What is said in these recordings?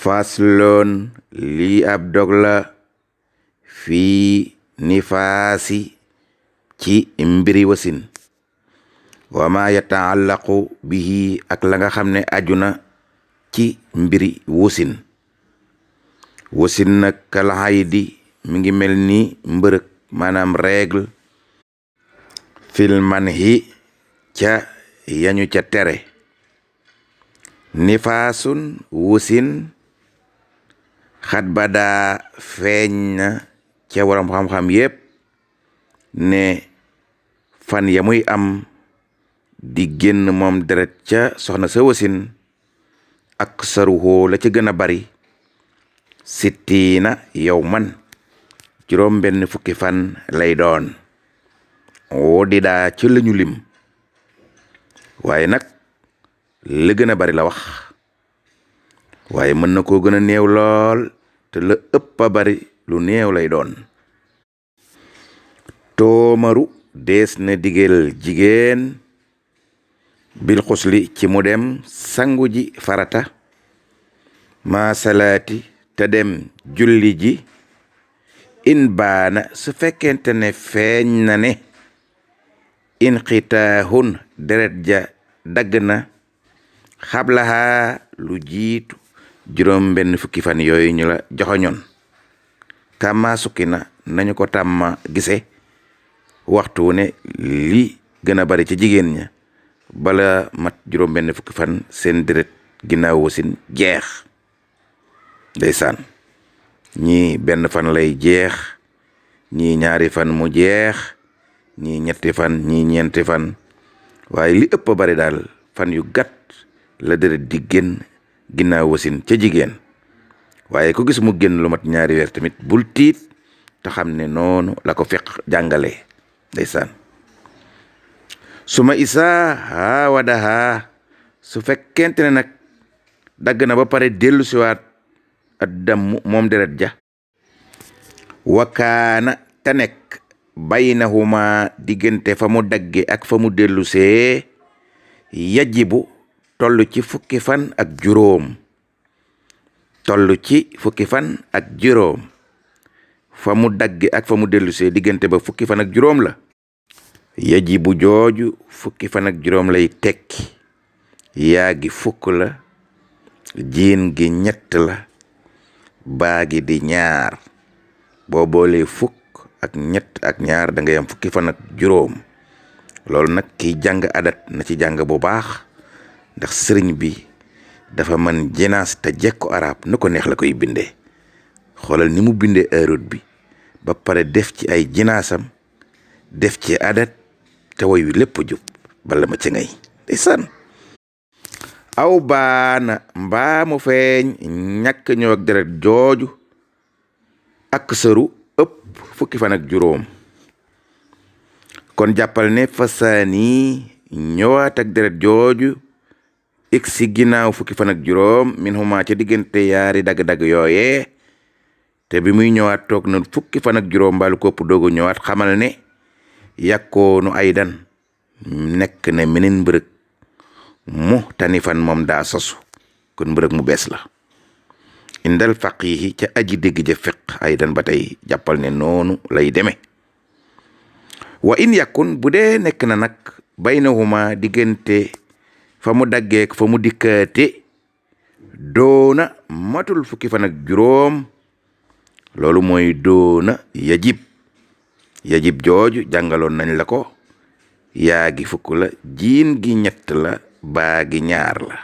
faslon lii ab dog la fii nifaasi ci mbiri wasin wa ma yataallaqu bihi ak la nga xam ne aju na ci mbiri wasin nag kal haydi mi ngi mel ni mbërëg maanaam règle fil manhi ca yañu ca tere nifaasun wasin xat badaa feeñ na ca waram xam-xam yépp ne fan ya muy am di génn moom deret ca soxna sa wasin ak saruhoo la ca gën a bari sittiina yow man juróom benn fukki fan lay doon woo di daa ci lañu lim waaye nag la gën a bari la wax waaye mën na koo gën a néew lool te la ëpp a bari lu néew lay doon toomaru dees na digal jigéen bil xusli ci mu dem sangu ji farata maa salaati te dem julli ji in baana su fekkente ne feeñ na ne in xitaahun deret ja dagg na xablaha lu jiitu juróom benn fukki fan yooyu ñu la joxoñoon kama sukki na nañu ko tàmma gise waxtu ne li gën a bari ci jigéen ña bala mat juróom benn fukki fan seen deret ginnaaw wasin jeex ndeysaan ñii benn fan lay jeex ñii ñaari fan mu jeex ñii ñetti fan ñii ñeenti fan waaye li ëpp bari daal fan yu gàtt la deret di génn ginnaaw wasin ca jigéen waaye ku gis mu génn lu mat ñaari weer tamit bul tiit te xam ne noonu la ko fiq jàngale ndeysaan suma isaa haawadaha su fekkente ne nag dagg na ba pare dellu siwaat addam moom deret ja wakaana te nekk baynahuma diggante fa mu dagge ak fa mu dellu see yajibu toll ci fukki fan ak juróom fa mu dagge ak fa mu dellu see diggante ba fukki fan ak juróom la yajibu jooju fukki fan ak juróom lay tekki yaa gi fukk la jiin gi ñett la baa gi di ñaar boo boolee fukk ak ñett ak ñaar da ngay am fukki fan ak juróom loolu nag kiy jàng adat na ci jàng bu baax ndax sëriñ bi dafa man jinaas te jekko arab nu ko neex la koy bindee xoolal ni mu bindee arut bi ba pare def ci ay jinaasam def ci adat te woy wi lépp jub bala ma ci ngay ndeysaan aw baana mbaa mu feeñ ñàkk ñëw ak deret jooju ak sëru ëpp fukki fan ak juróom kon jàppal ne fasaani ñëwaat ak deret jooju ik si ginnaaw fukki fan ak juróom min huma ca diggante yaari dagg-dagg yooyee te bi muy ñëwaat toog na fukki fan ak juróom mbaalu kopp doogu ñëwaat xamal ne yàkkoonu aydan nekk ne meneen mbërëg mu tani fan moom daa sosu kon mbërëg mu bees la indal faqihi ca aji dégg ja fiq aydan ba tey jàppal ne noonu lay deme wa in yàkkun bu dee nekk na nag baynahuma diggante fa mu daggeek fa mu dikkaate doona matul fukki fan ak juróom loolu mooy doona yajib jooju jàngaloon nañ la ko yaa gi fukk la jiin gi ñett la baa gi ñaar la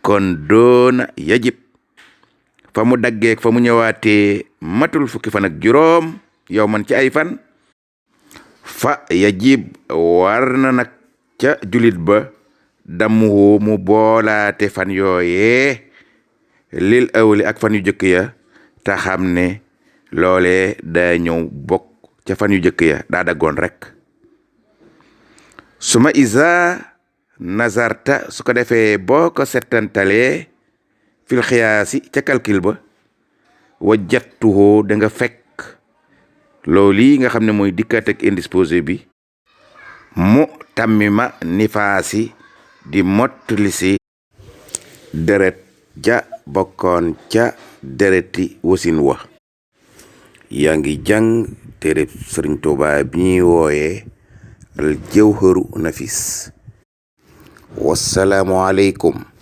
kon doona yajib fa mu daggeek fa mu ñëwaatee matul fukki fan ak juróom yow man ci ay fan fa yajib war na nag ca julit ba damuhu mu boolaate fan yooyee lil awli ak fan yu jëkk ya te xam ne loolee daa ñëw bokk ca fan yu jëkk ya daa daggoon rek suma isa nazarta su ko defee boo ko settantalee fil xiyaasi ca calcul ba wajattuhoo da nga fekk loolu yi nga xam ne mooy dikkaat ak indisposé bi mu tammima nifaasi di mottali si deret ja bokkoon ca dereti wasin wa. yaa ngi jàng téere Sëriñ Tuubaa bi ñuy wooye al jawharu nafis. wassalaamu aleykum.